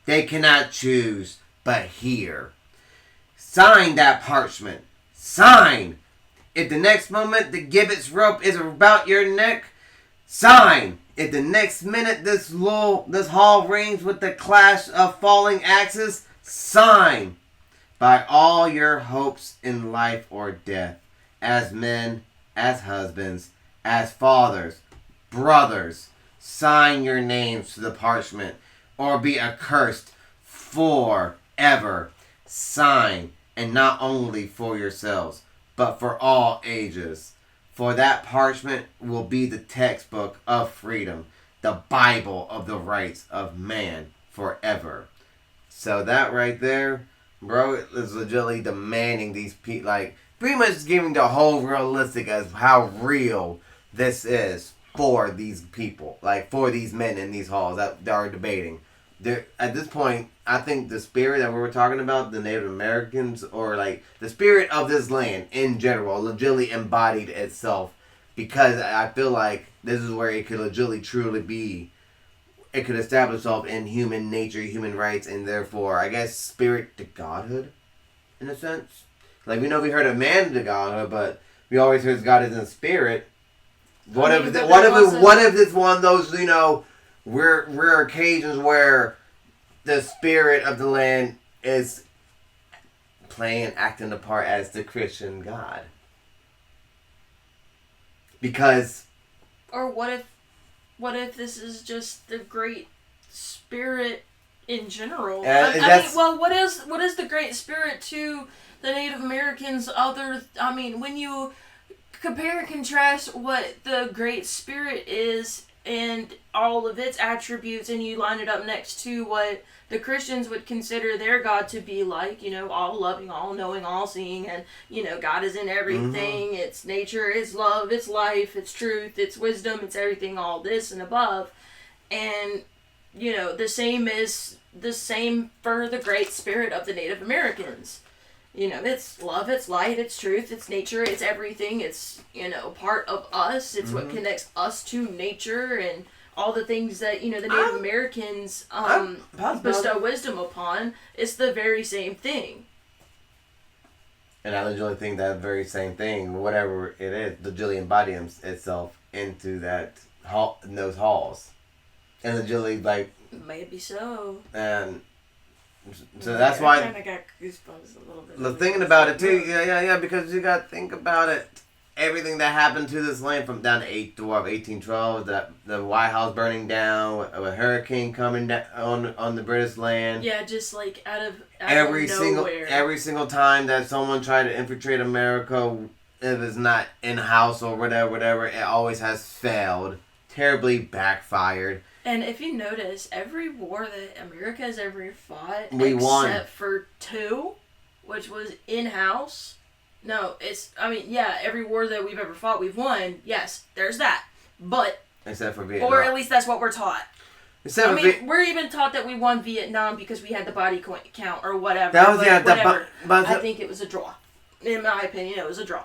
[SPEAKER 1] They cannot choose, but hear. Sign that parchment. Sign! If the next moment the gibbet's rope is about your neck, sign! If the next minute this hall rings with the clash of falling axes, sign! By all your hopes in life or death, as men, as husbands, as fathers, brothers, sign your names to the parchment, or be accursed forever. Sign, and not only for yourselves, but for all ages. For that parchment will be the textbook of freedom, the Bible of the rights of man forever. So that right there, bro, is legitimately demanding these people, pretty much giving the whole realistic as how real this is for these people, for these men in these halls that are debating. At this point, I think the spirit that we were talking about, the Native Americans, or the spirit of this land in general, legitimately embodied itself, because I feel like this is where it could legitimately truly be it could establish itself in human nature, human rights, and therefore, I guess, spirit to godhood, in a sense. Like, we know we heard of man to godhood, but we always heard God is in spirit. What if it's one of those, rare occasions where the spirit of the land is acting the part as the Christian God? Because...
[SPEAKER 2] Or what if this is just the Great Spirit in general? What is the Great Spirit to the Native Americans? When you compare and contrast what the Great Spirit is and all of its attributes, and you line it up next to what the Christians would consider their God to be like, all loving, all knowing, all seeing, and, God is in everything. Mm-hmm. It's nature, it's love, it's life, it's truth, it's wisdom, it's everything, all this and above. And, the same for the Great Spirit of the Native Americans. It's love, it's light, it's truth, it's nature, it's everything, it's, part of us, it's what connects us to nature and all the things that, the Native Americans bestow wisdom upon. It's the very same thing.
[SPEAKER 1] And I legitimately think that very same thing, whatever it is, legitimately embodies itself into those halls. And legitimately,
[SPEAKER 2] Maybe so.
[SPEAKER 1] And... So that's why I kind of got goosebumps a little bit. The thinking about it too, yeah, because you got to think about it. Everything that happened to this land from down to 1812, the White House burning down, a hurricane coming down on the British land.
[SPEAKER 2] Yeah, just out of
[SPEAKER 1] nowhere. Every single time that someone tried to infiltrate America, if it's not in house or whatever, it always has failed, terribly backfired.
[SPEAKER 2] And if you notice, every war that America has ever fought,
[SPEAKER 1] we won.
[SPEAKER 2] Except for 2, which was in-house. No, every war that we've ever fought, we've won. Yes, there's that. But... Except for Vietnam. Or at least that's what we're taught. We're even taught that we won Vietnam because we had the body count or whatever. I think it was a draw. In my opinion, it was a draw.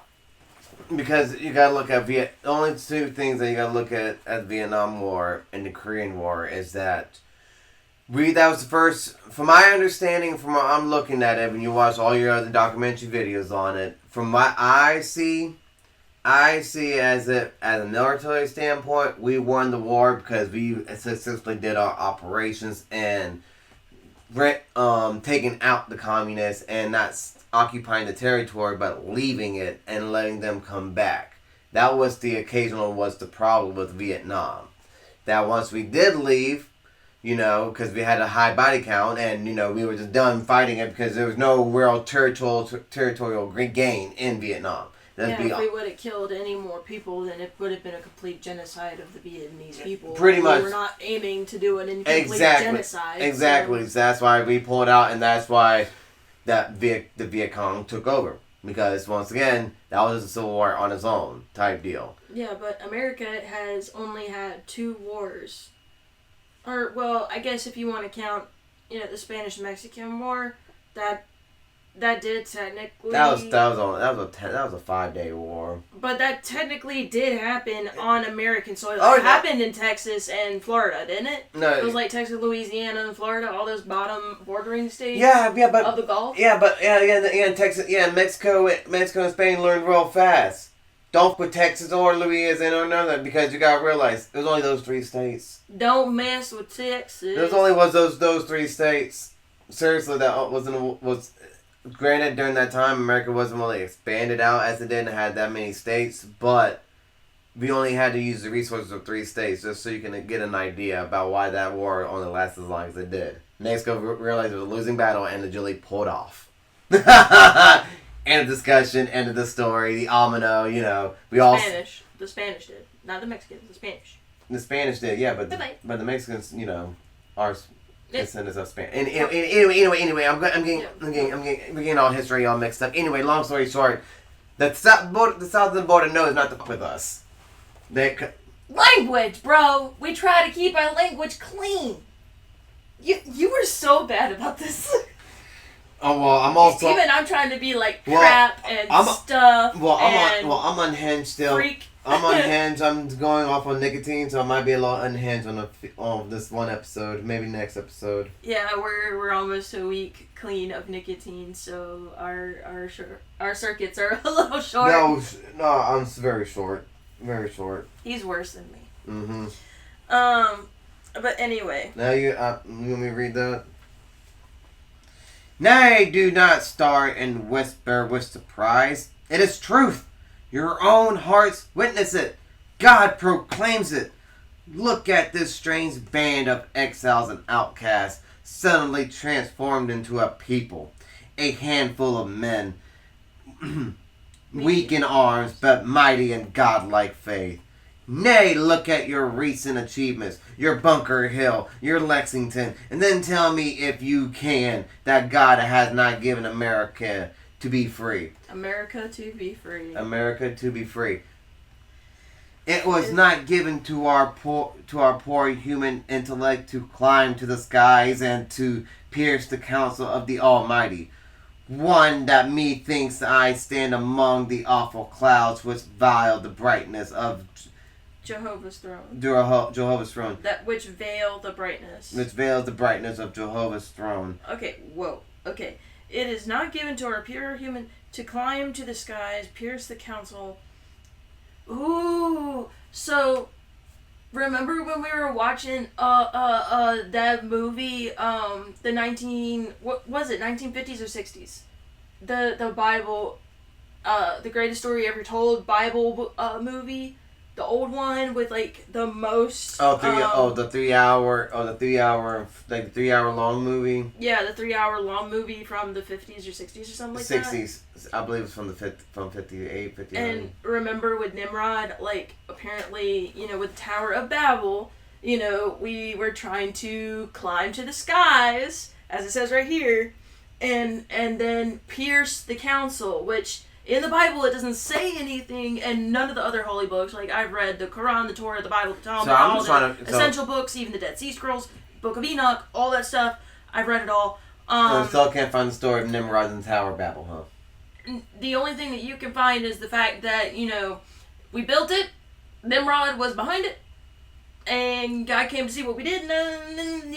[SPEAKER 1] Because you gotta look at the only 2 things that you gotta look at the Vietnam War and the Korean War is that that was the first, from my understanding, from what I'm looking at it, when you watch all your other documentary videos on it, from what I see as a military standpoint, we won the war because we successfully did our operations and taking out the communists and not occupying the territory, but leaving it and letting them come back. That was the problem with Vietnam. That once we did leave, because we had a high body count and, we were just done fighting it because there was no real territorial gain in Vietnam.
[SPEAKER 2] If we would have killed any more people, then it would have been a complete genocide of the Vietnamese people.
[SPEAKER 1] Pretty much.
[SPEAKER 2] We were not aiming to do an incomplete genocide.
[SPEAKER 1] Exactly. So that's why we pulled out, and that's why the Viet Cong took over. Because, once again, that was a civil war on its own type deal.
[SPEAKER 2] Yeah, but America has only had 2 wars. Or, well, I guess if you want to count, the Spanish-Mexican War, that did technically... That was a 5-day war. But that technically did happen on American soil. It happened in Texas and Florida, didn't it? No. It was like Texas, Louisiana, and Florida, all those bottom bordering states
[SPEAKER 1] but...
[SPEAKER 2] of the Gulf.
[SPEAKER 1] Yeah, but, Texas, Mexico and Spain learned real fast. Don't put Texas or Louisiana or none of that because you gotta realize there's only those 3 states.
[SPEAKER 2] Don't mess with Texas.
[SPEAKER 1] There's only those 3 states. Seriously, that was... Granted, during that time, America wasn't really expanded out as it didn't have that many states, but we only had to use the resources of 3 states just so you can get an idea about why that war only lasted as long as it did. Mexico realized it was a losing battle and legitimately pulled off. End of discussion, end of the story, the Amino,
[SPEAKER 2] The Spanish did. Not the Mexicans, the Spanish.
[SPEAKER 1] The Spanish did, yeah, but the Mexicans, are... Descendants of Spain. Anyway, we're getting all history all mixed up. Anyway, long story short, the southern border knows not to with us.
[SPEAKER 2] Language, bro. We try to keep our language clean. You were so bad about this.
[SPEAKER 1] Oh well, I'm also
[SPEAKER 2] I'm trying to be like crap and stuff.
[SPEAKER 1] I'm unhinged still.
[SPEAKER 2] Freak
[SPEAKER 1] I'm unhinged. I'm going off on nicotine, so I might be a little unhinged on this one episode. Maybe next episode.
[SPEAKER 2] Yeah, we're almost a week clean of nicotine, so our circuits are a little short.
[SPEAKER 1] No, I'm very short. Very short.
[SPEAKER 2] He's worse than me.
[SPEAKER 1] Mm-hmm.
[SPEAKER 2] But anyway.
[SPEAKER 1] Now you want me to read that? Nay, do not start and whisper with surprise. It is truth. Your own hearts witness it. God proclaims it. Look at this strange band of exiles and outcasts, suddenly transformed into a people. A handful of men, weak in arms, but mighty in godlike faith. Nay, look at your recent achievements, your Bunker Hill, your Lexington, and then tell me if you can that God has not given America to be free.
[SPEAKER 2] America to be free.
[SPEAKER 1] America to be free. It was not given to our poor human intellect to climb to the skies and to pierce the counsel of the Almighty. One that methinks I stand among the awful clouds which veil the brightness of
[SPEAKER 2] Jehovah's throne.
[SPEAKER 1] Jehovah's throne.
[SPEAKER 2] That which veil the brightness.
[SPEAKER 1] Which veils the brightness of Jehovah's throne.
[SPEAKER 2] Okay, whoa. Okay. It is not given to our pure human to climb to the skies, pierce the counsel. Ooh. So, remember when we were watching that movie, what was it, 1950s or 60s? The Bible, the greatest story ever told Bible movie. The old one with like the most.
[SPEAKER 1] The 3 hour long movie.
[SPEAKER 2] Yeah, the 3 hour long movie from the 50s or 60s or something like that.
[SPEAKER 1] 60s, I believe it's from 58, 59.
[SPEAKER 2] And remember with Nimrod, like apparently, with Tower of Babel, we were trying to climb to the skies, as it says right here, and then pierce the council, which. In the Bible, it doesn't say anything, and none of the other holy books, like I've read the Quran, the Torah, the Bible, the Talmud, all the essential books, even the Dead Sea Scrolls, Book of Enoch, all that stuff. I've read it all.
[SPEAKER 1] I still can't find the story of Nimrod and the Tower of Babel, huh?
[SPEAKER 2] The only thing that you can find is the fact that, we built it, Nimrod was behind it, and God came to see what we did, and then,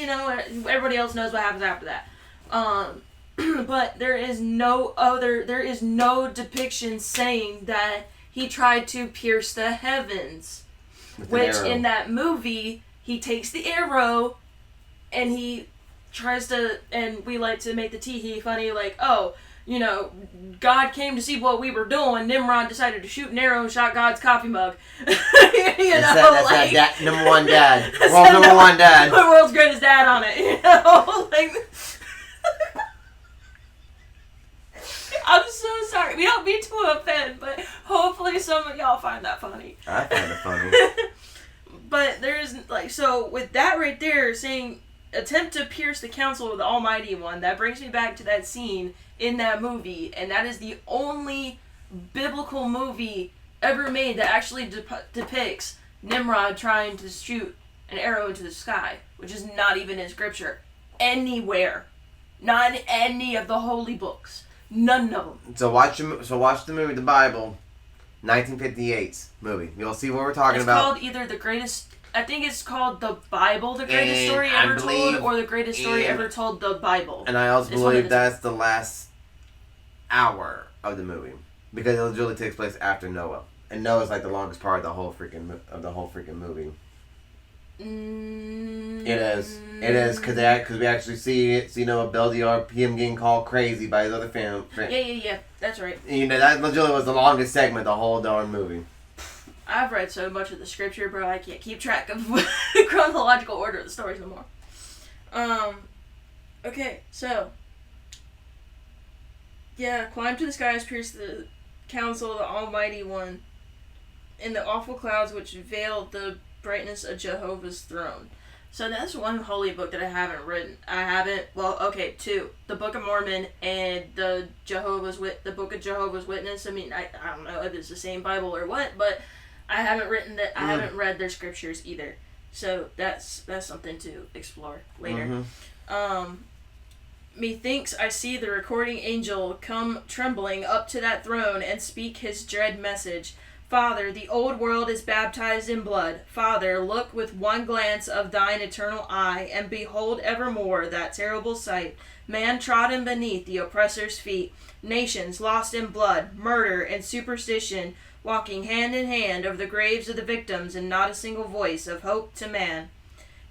[SPEAKER 2] everybody else knows what happens after that. But there is no depiction saying that he tried to pierce the heavens. Which in that movie, he takes the arrow and he tries to, and we like to make the tee-hee funny, like, oh, God came to see what we were doing. Nimrod decided to shoot an arrow and shot God's coffee mug.
[SPEAKER 1] That's number one dad. World's number one dad.
[SPEAKER 2] The world's greatest dad on it, like... I'm so sorry. We don't mean to offend, but hopefully some of y'all find that funny.
[SPEAKER 1] I find it funny.
[SPEAKER 2] But there's, so with that right there, saying, attempt to pierce the counsel of the Almighty One, that brings me back to that scene in that movie, and that is the only biblical movie ever made that actually depicts Nimrod trying to shoot an arrow into the sky, which is not even in Scripture. Anywhere. Not in any of the holy books. None of them.
[SPEAKER 1] So watch the movie, The Bible, 1958's movie. You'll see what we're talking about.
[SPEAKER 2] It's called either The Greatest... I think it's called The Bible, The Greatest Story Ever Told, or The Greatest Story Ever Told, The Bible.
[SPEAKER 1] And I also believe that's the last hour of the movie. Because it literally takes place after Noah. And Noah's like the longest part of the whole freaking movie. It is, because we actually see Noah build the ark, him getting called crazy by his other family.
[SPEAKER 2] Yeah, that's right.
[SPEAKER 1] That literally was the longest segment of the whole darn movie.
[SPEAKER 2] I've read so much of the Scripture, bro, I can't keep track of the chronological order of the stories no more. Okay, so, yeah, climb to the skies, pierce the counsel of the Almighty One, in the awful clouds which veiled the brightness of Jehovah's throne. So that's one holy book that I haven't written. Two. The Book of Mormon and the Book of Jehovah's Witness. I mean, I don't know if it's the same Bible or what, but I haven't written that. I haven't read their scriptures either. So that's something to explore later. Methinks I see the recording angel come trembling up to that throne and speak his dread message. Father, the old world is baptized in blood. Father, look with one glance of thine eternal eye, and behold evermore that terrible sight. Man trodden beneath the oppressor's feet, nations lost in blood, murder, and superstition, walking hand in hand over the graves of the victims, and not a single voice of hope to man.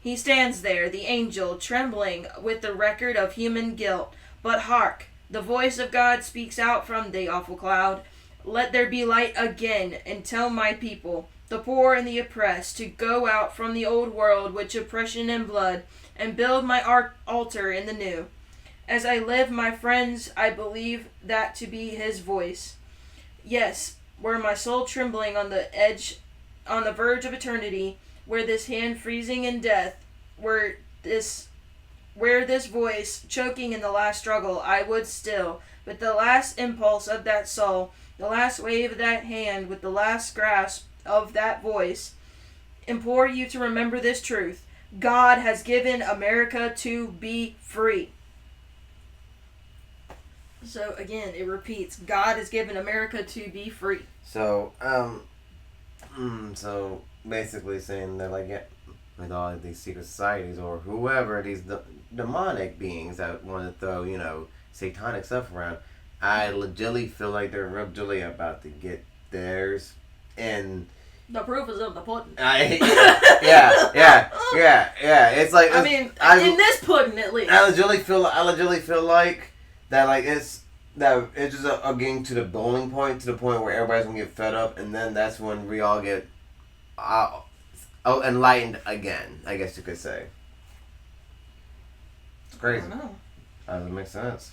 [SPEAKER 2] He stands there, the angel, trembling with the record of human guilt. But hark! The voice of God speaks out from the awful cloud. Let there be light again, and tell my people, the poor and the oppressed, to go out from the old world which oppression and blood, and build my altar in the new. As I live, my friends, I believe that to be his voice. Yes, were my soul trembling on the verge of eternity, where this hand freezing in death, where this voice choking in the last struggle, I would still, with the last impulse of that soul, the last wave of that hand, with the last grasp of that voice, implore you to remember this truth. God has given America to be free. So again, it repeats, God has given America to be free.
[SPEAKER 1] So, so basically saying that, like, yeah, with all of these secret societies or whoever, these demonic beings that want to throw, satanic stuff around, I legitimately feel like they're really about to get theirs. And
[SPEAKER 2] the proof is in the pudding.
[SPEAKER 1] Yeah. It's like,
[SPEAKER 2] in this pudding at least.
[SPEAKER 1] I legitimately feel like that, like, it's just a getting to the bowling point, to the point where everybody's gonna get fed up, and then that's when we all get enlightened again, I guess you could say. It's crazy.
[SPEAKER 2] I don't know.
[SPEAKER 1] That doesn't make sense.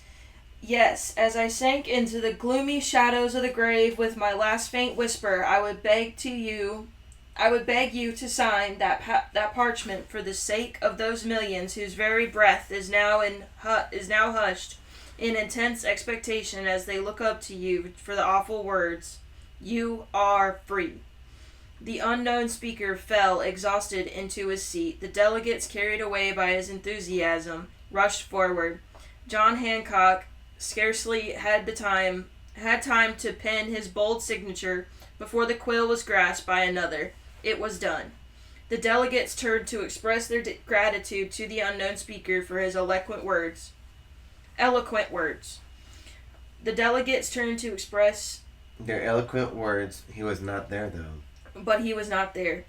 [SPEAKER 2] Yes, as I sank into the gloomy shadows of the grave with my last faint whisper, I would beg you to sign that parchment for the sake of those millions whose very breath is now hushed in intense expectation as they look up to you for the awful words, "You are free." The unknown speaker fell exhausted into his seat. The delegates, carried away by his enthusiasm, rushed forward. John Hancock scarcely had time to pen his bold signature before the quill was grasped by another. It was done. The delegates turned to express their gratitude to the unknown speaker for his eloquent words. The delegates turned to express
[SPEAKER 1] their eloquent words. He was not there, though.
[SPEAKER 2] But he was not there.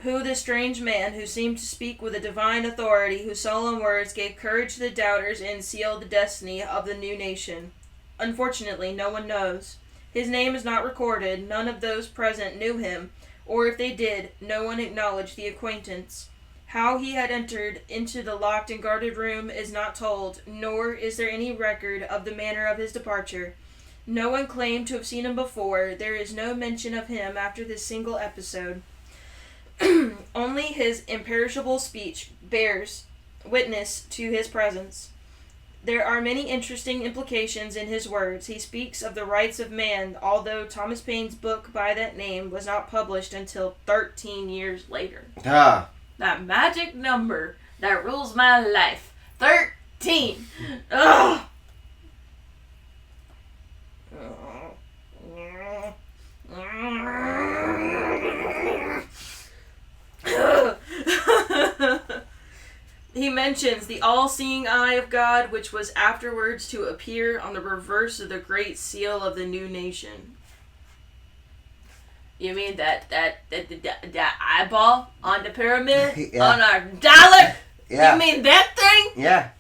[SPEAKER 2] Who this strange man who seemed to speak with a divine authority, whose solemn words gave courage to the doubters and sealed the destiny of the new nation? Unfortunately, no one knows. His name is not recorded. None of those present knew him, or if they did, no one acknowledged the acquaintance. How he had entered into the locked and guarded room is not told, nor is there any record of the manner of his departure. No one claimed to have seen him before. There is no mention of him after this single episode. Only his imperishable speech bears witness to his presence. There are many interesting implications in his words. He speaks of the rights of man, although Thomas Paine's book by that name was not published until 13 years later. That magic number that rules my life. 13! Ugh! He mentions the all-seeing eye of God, which was afterwards to appear on the reverse of the great seal of the new nation. You mean that eyeball on the pyramid? Yeah. On our dollar? Yeah. You mean that thing?
[SPEAKER 1] Yeah.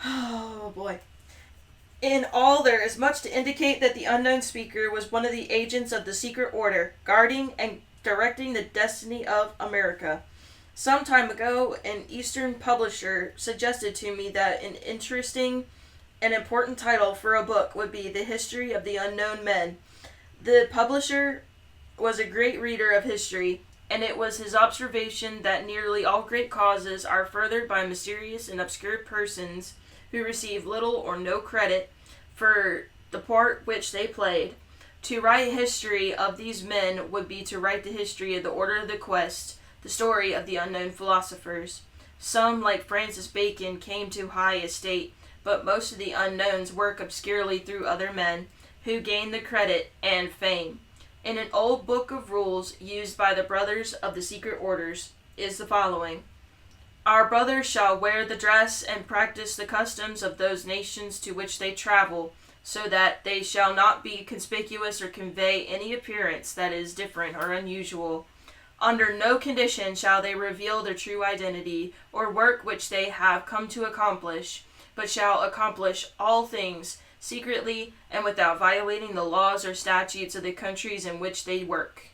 [SPEAKER 2] Oh, boy. In all, there is much to indicate that the unknown speaker was one of the agents of the secret order, guarding and directing the destiny of America. Some time ago, an Eastern publisher suggested to me that an interesting and important title for a book would be The History of the Unknown Men. The publisher was a great reader of history, and it was his observation that nearly all great causes are furthered by mysterious and obscure persons who receive little or no credit for the part which they played. To write history of these men would be to write the history of the Order of the Quest, the story of the unknown philosophers. Some, like Francis Bacon, came to high estate, but most of the unknowns work obscurely through other men, who gain the credit and fame. In an old book of rules used by the brothers of the secret orders is the following. Our brothers shall wear the dress and practice the customs of those nations to which they travel, so that they shall not be conspicuous or convey any appearance that is different or unusual. Under no condition shall they reveal their true identity or work which they have come to accomplish, but shall accomplish all things secretly and without violating the laws or statutes of the countries in which they work.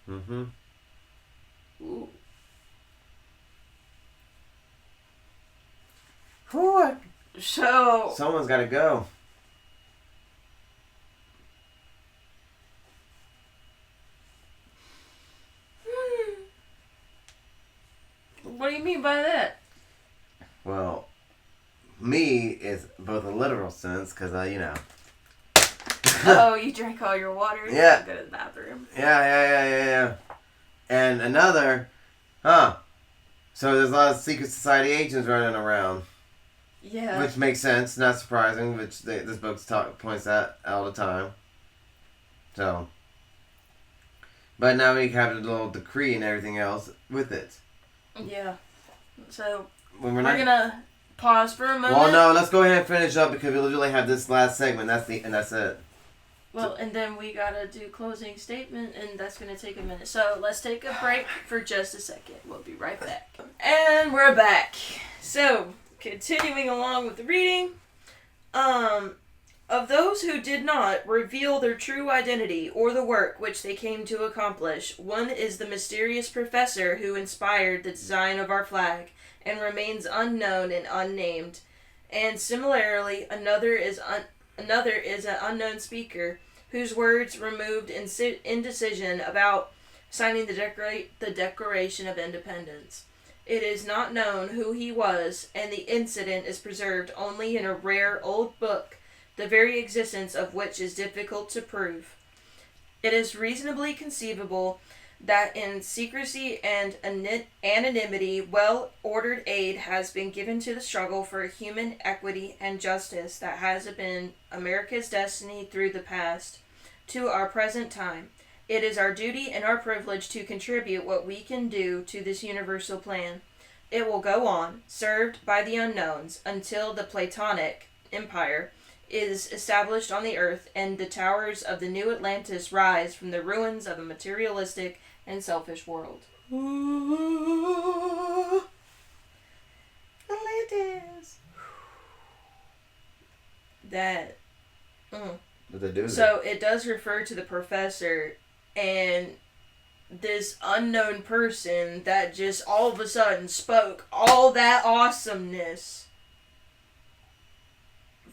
[SPEAKER 1] Mm-hmm.
[SPEAKER 2] Ooh.
[SPEAKER 1] Whew.
[SPEAKER 2] So...
[SPEAKER 1] Someone's got to go.
[SPEAKER 2] What do you mean by that?
[SPEAKER 1] Well, me is both a literal sense, because
[SPEAKER 2] Oh, you drank all your water?
[SPEAKER 1] Yeah.
[SPEAKER 2] You go to the bathroom.
[SPEAKER 1] Yeah. And another, so there's a lot of secret society agents running around.
[SPEAKER 2] Yeah.
[SPEAKER 1] Which makes sense, not surprising, which this book points that out all the time. So. But now we have a little decree and everything else with it.
[SPEAKER 2] Yeah. So,
[SPEAKER 1] When
[SPEAKER 2] we're gonna pause for a moment.
[SPEAKER 1] Well, no, let's go ahead and finish up because we literally have this last segment. That's it.
[SPEAKER 2] Well, and then we gotta do closing statement, and that's gonna take a minute. So let's take a break for just a second. We'll be right back. And we're back. So, continuing along with the reading. Of those who did not reveal their true identity or the work which they came to accomplish, one is the mysterious professor who inspired the design of our flag and remains unknown and unnamed. And similarly, another is an unknown speaker whose words removed indecision about signing the Declaration of Independence. It is not known who he was, and the incident is preserved only in a rare old book, the very existence of which is difficult to prove. It is reasonably conceivable that in secrecy and anonymity, well-ordered aid has been given to the struggle for human equity and justice that has been America's destiny through the past to our present time. It is our duty and our privilege to contribute what we can do to this universal plan. It will go on, served by the unknowns, until the Platonic Empire is established on the earth and the towers of the new Atlantis rise from the ruins of a materialistic and selfish world. Atlantis! That...
[SPEAKER 1] What they do?
[SPEAKER 2] So it does refer to the professor and this unknown person that just all of a sudden spoke all that awesomeness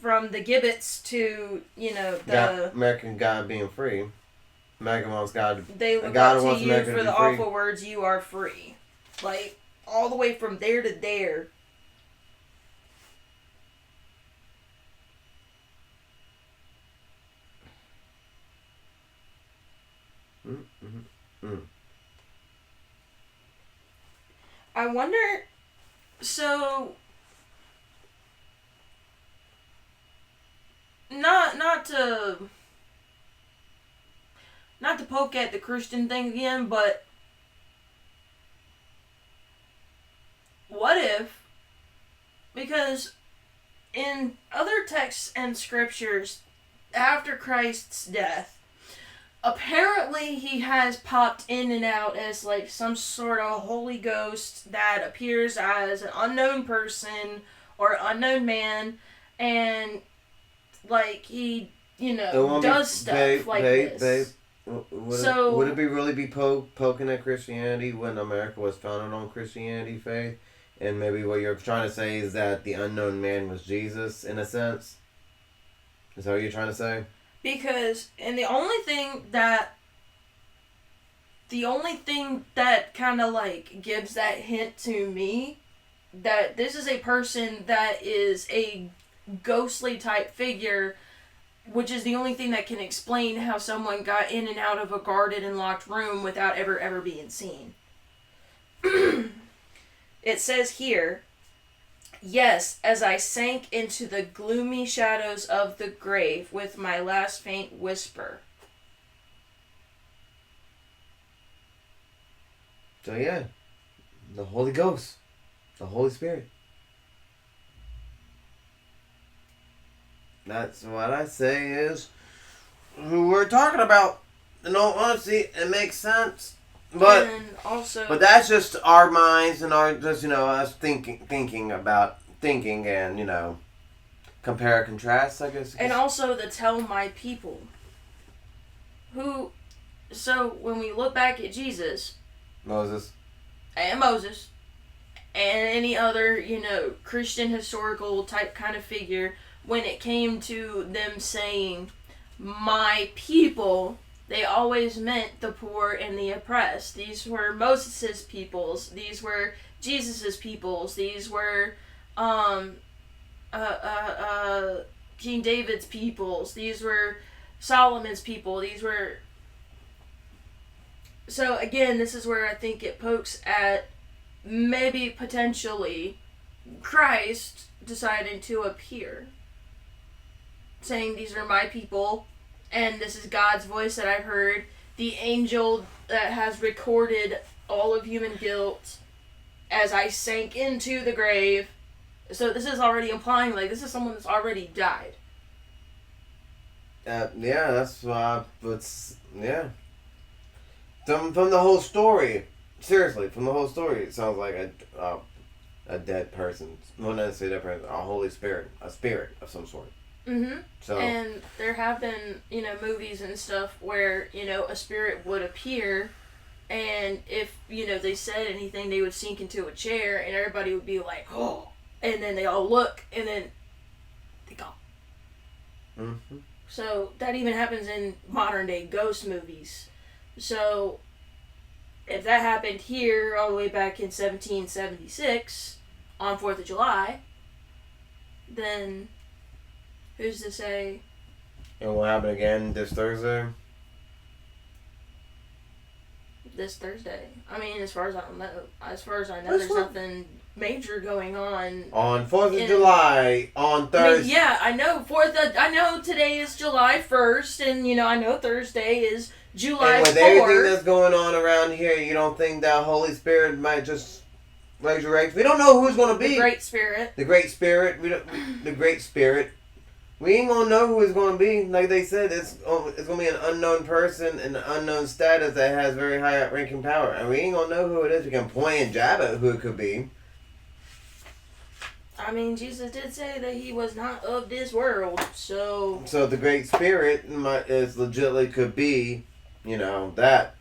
[SPEAKER 2] from the gibbets to,
[SPEAKER 1] American God being free. American wants God.
[SPEAKER 2] They look
[SPEAKER 1] God
[SPEAKER 2] up
[SPEAKER 1] wants
[SPEAKER 2] to you
[SPEAKER 1] America
[SPEAKER 2] for
[SPEAKER 1] to
[SPEAKER 2] the
[SPEAKER 1] be free.
[SPEAKER 2] awful words, you are free. Like, all the way from there to there. I wonder, so, not to poke at the Christian thing again, but what if, because in other texts and scriptures after Christ's death, apparently he has popped in and out as like some sort of Holy Ghost that appears as an unknown person or unknown man, and like he, does stuff like this.
[SPEAKER 1] Would it be really poking at Christianity when America was founded on Christianity faith? And maybe what you're trying to say is that the unknown man was Jesus, in a sense? Is that what you're trying to say?
[SPEAKER 2] Because, and the only thing that kind of like gives that hint to me that this is a person that is a ghostly type figure, which is the only thing that can explain how someone got in and out of a guarded and locked room without ever being seen. It says here, Yes, as I sank into the gloomy shadows of the grave with my last faint whisper.
[SPEAKER 1] So yeah, the Holy Ghost, the Holy Spirit. That's what I say is who we're talking about. In all honesty, it makes sense. But
[SPEAKER 2] and also,
[SPEAKER 1] but that's just our minds and our just us thinking and compare contrast, I guess.
[SPEAKER 2] and also the tell my people. So when we look back at Jesus
[SPEAKER 1] Moses.
[SPEAKER 2] and Moses and any other, Christian historical type kind of figure, when it came to them saying, my people, they always meant the poor and the oppressed. These were Moses' peoples. These were Jesus' peoples. These were King David's peoples. These were Solomon's people. These were... So again, this is where I think it pokes at maybe potentially Christ deciding to appear, saying these are my people, and this is God's voice that I've heard, the angel that has recorded all of human guilt as I sank into the grave. So this is already implying, like, this is someone that's already died.
[SPEAKER 1] Yeah, that's why. Yeah. From the whole story, seriously, from the whole story, it sounds like a dead person. Well, not necessarily a dead person, a Holy Spirit, a spirit of some sort.
[SPEAKER 2] Mm-hmm.
[SPEAKER 1] So,
[SPEAKER 2] and there have been, movies and stuff where, a spirit would appear, and if, they said anything, they would sink into a chair, and everybody would be like, oh, and then they all look, and then they go.
[SPEAKER 1] mm-hmm.
[SPEAKER 2] So that even happens in modern day ghost movies. So if that happened here all the way back in 1776 on 4th of July, then who's to say
[SPEAKER 1] It will happen again this Thursday?
[SPEAKER 2] this Thursday? I mean, as far as I know,
[SPEAKER 1] That's
[SPEAKER 2] there's nothing major going on.
[SPEAKER 1] On 4th of July, on Thursday.
[SPEAKER 2] I know I know today is July 1st, and I know Thursday is July 4th.
[SPEAKER 1] And with everything that's going on around here, you don't think that Holy Spirit might just resurrect? We don't know who's going to be.
[SPEAKER 2] The Great Spirit.
[SPEAKER 1] The Great Spirit. The Great Spirit. We ain't going to know who it's going to be. Like they said, it's going to be an unknown person in an unknown status that has very high ranking power. And we ain't going to know who it is. We can point and jab at who it could be.
[SPEAKER 2] I mean, Jesus did say that he was not of this world, so...
[SPEAKER 1] So the Great Spirit is legitimately could be, that.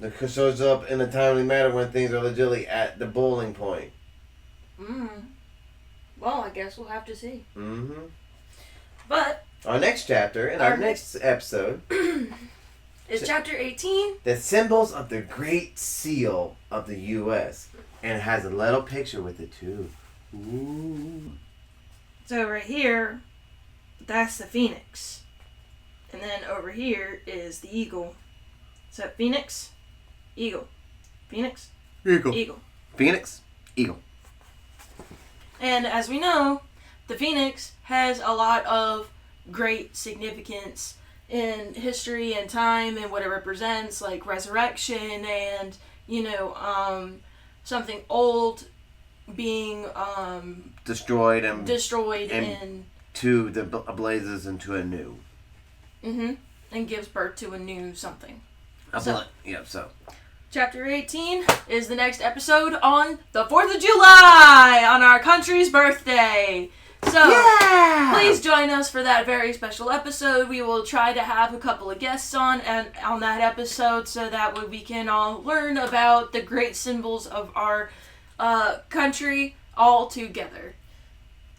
[SPEAKER 1] That shows up in a timely manner when things are legitimately at the boiling point.
[SPEAKER 2] Well, I guess we'll have to see.
[SPEAKER 1] Mm-hmm.
[SPEAKER 2] But...
[SPEAKER 1] Our next chapter, in our next episode...
[SPEAKER 2] is chapter 18.
[SPEAKER 1] The symbols of the Great Seal of the U.S. And it has a little picture with it, too. Ooh.
[SPEAKER 2] So right here, that's the phoenix. And then over here is the eagle. So phoenix, eagle. Phoenix,
[SPEAKER 1] Eagle.
[SPEAKER 2] Eagle.
[SPEAKER 1] Phoenix, eagle.
[SPEAKER 2] And as we know, the phoenix has a lot of great significance in history and time and what it represents, like resurrection and, something old being
[SPEAKER 1] destroyed
[SPEAKER 2] and
[SPEAKER 1] to the blazes into a new.
[SPEAKER 2] And gives birth to a new something.
[SPEAKER 1] So
[SPEAKER 2] Chapter 18 is the next episode on the 4th of July, on our country's birthday. So, please join us for that very special episode. We will try to have a couple of guests on that episode so that way we can all learn about the great symbols of our country all together.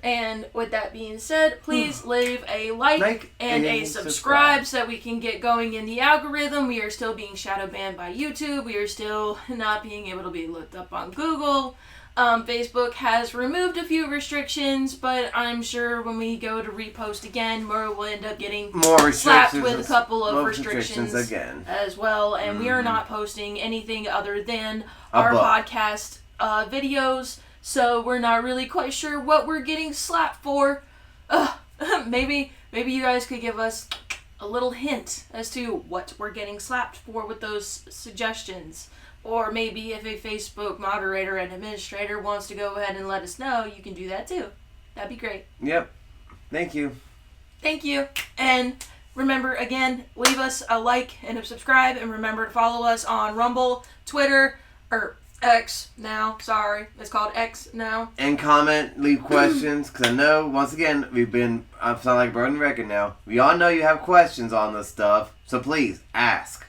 [SPEAKER 2] And with that being said, please leave a like and a subscribe so that we can get going in the algorithm. We are still being shadow banned by YouTube. We are still not being able to be looked up on Google. Facebook has removed a few restrictions, but I'm sure when we go to repost again, we'll end up getting
[SPEAKER 1] more
[SPEAKER 2] slapped with a couple of restrictions
[SPEAKER 1] again
[SPEAKER 2] as well. And we are not posting anything other than our podcast videos. so we're not really quite sure what we're getting slapped for. Maybe you guys could give us a little hint as to what we're getting slapped for with those suggestions. Or maybe if a Facebook moderator and administrator wants to go ahead and let us know, you can do that too. That'd be great.
[SPEAKER 1] Yep. Thank you.
[SPEAKER 2] Thank you. And remember, again, leave us a like and a subscribe. And remember to follow us on Rumble, Twitter, or X now. Sorry. It's called X now.
[SPEAKER 1] And comment, leave questions. Because I know, once again, I'm sounding like a broken record now. We all know you have questions on this stuff. So please, ask.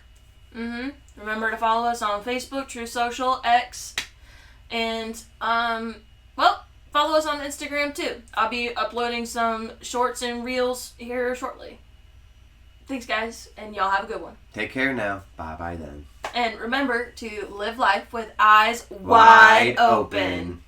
[SPEAKER 2] Remember to follow us on Facebook, True Social, X, and, follow us on Instagram, too. I'll be uploading some shorts and reels here shortly. Thanks, guys, and y'all have a good one.
[SPEAKER 1] Take care now. Bye-bye then.
[SPEAKER 2] And remember to live life with eyes wide open.